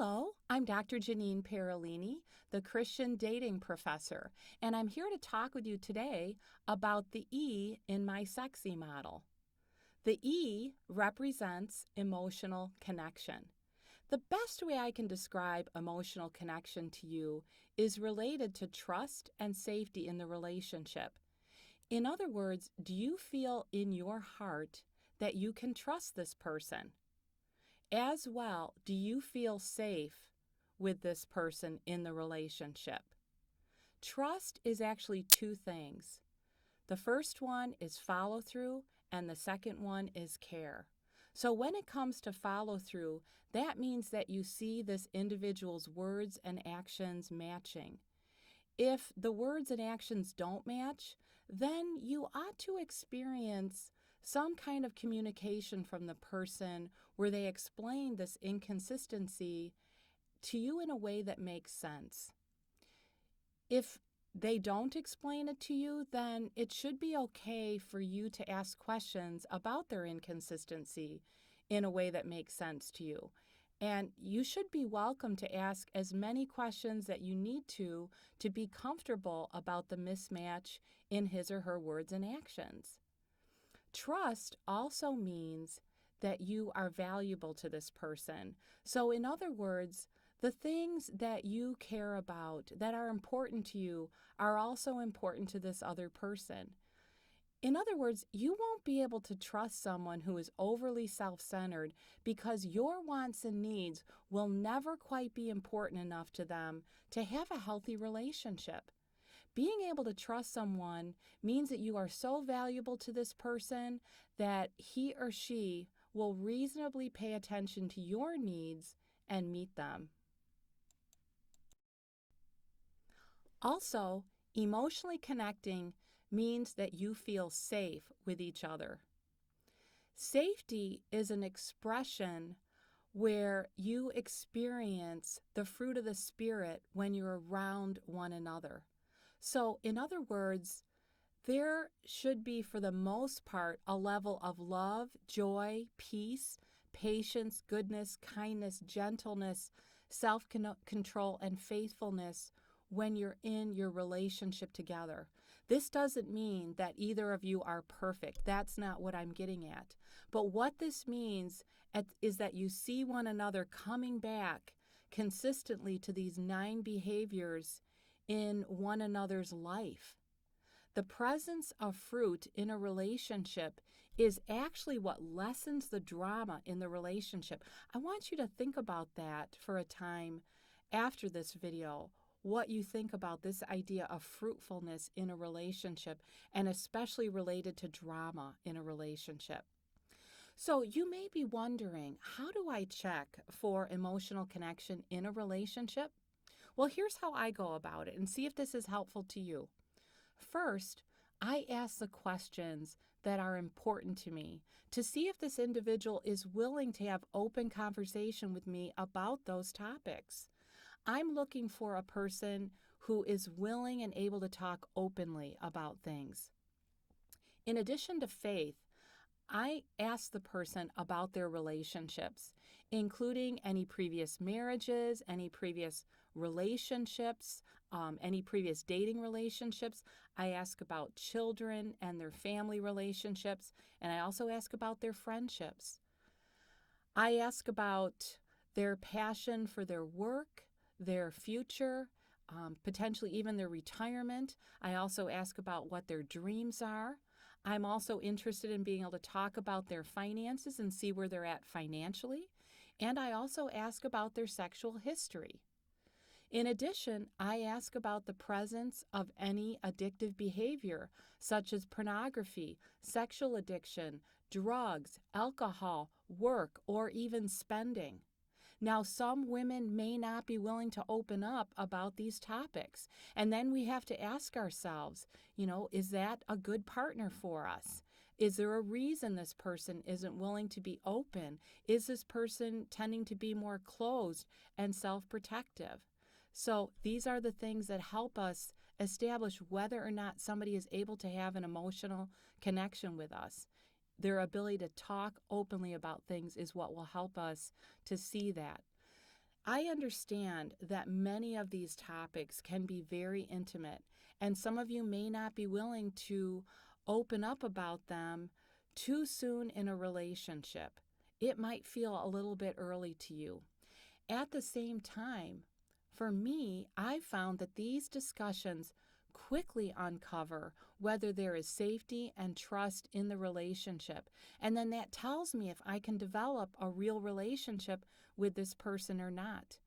Hello, I'm Dr. Jeanine Parolini, the Christian dating professor, and I'm here to talk with you today about the E in my SEXI model. The E represents emotional connection. The best way I can describe emotional connection to you is related to trust and safety in the relationship. In other words, do you feel in your heart that you can trust this person? As well, do you feel safe with this person in the relationship? Trust is actually two things. The first one is follow through, and the second one is care. So when it comes to follow through, that means that you see this individual's words and actions matching. If the words and actions don't match, then you ought to experience some kind of communication from the person where they explain this inconsistency to you in a way that makes sense. If they don't explain it to you, then it should be okay for you to ask questions about their inconsistency in a way that makes sense to you. And you should be welcome to ask as many questions that you need to be comfortable about the mismatch in his or her words and actions. Trust also means that you are valuable to this person. So in other words, the things that you care about, that are important to you, are also important to this other person. In other words, you won't be able to trust someone who is overly self-centered because your wants and needs will never quite be important enough to them to have a healthy relationship. Being able to trust someone means that you are so valuable to this person that he or she will reasonably pay attention to your needs and meet them. Also, emotionally connecting means that you feel safe with each other. Safety is an expression where you experience the fruit of the Spirit when you're around one another. So, in other words, there should be, for the most part, a level of love, joy, peace, patience, goodness, kindness, gentleness, self-control, and faithfulness when you're in your relationship together. This doesn't mean that either of you are perfect. That's not what I'm getting at. But what this means is that you see one another coming back consistently to these 9 behaviors in one another's life. The presence of fruit in a relationship is actually what lessens the drama in the relationship. I want you to think about that for a time after this video, what you think about this idea of fruitfulness in a relationship, and especially related to drama in a relationship. So you may be wondering, how do I check for emotional connection in a relationship? Well, here's how I go about it, and see if this is helpful to you. First, I ask the questions that are important to me to see if this individual is willing to have open conversation with me about those topics. I'm looking for a person who is willing and able to talk openly about things. In addition to faith, I ask the person about their relationships, including any previous marriages, any previous relationships, any previous dating relationships. I ask about children and their family relationships, and I also ask about their friendships. I ask about their passion for their work, their future, potentially even their retirement. I also ask about what their dreams are. I'm also interested in being able to talk about their finances and see where they're at financially. And I also ask about their sexual history. In addition, I ask about the presence of any addictive behavior, such as pornography, sexual addiction, drugs, alcohol, work, or even spending. Now, some women may not be willing to open up about these topics. And then we have to ask ourselves, is that a good partner for us? Is there a reason this person isn't willing to be open? Is this person tending to be more closed and self-protective? So these are the things that help us establish whether or not somebody is able to have an emotional connection with us. Their ability to talk openly about things is what will help us to see that. I understand that many of these topics can be very intimate, and some of you may not be willing to open up about them too soon in a relationship. It might feel a little bit early to you. At the same time, for me, I found that these discussions quickly uncover whether there is safety and trust in the relationship. And then that tells me if I can develop a real relationship with this person or not.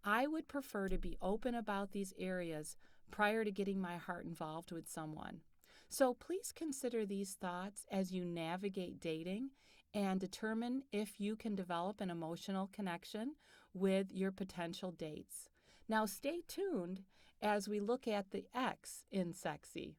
I would prefer to be open about these areas prior to getting my heart involved with someone. So please consider these thoughts as you navigate dating and determine if you can develop an emotional connection with your potential dates. Now, stay tuned as we look at the X in SEXI.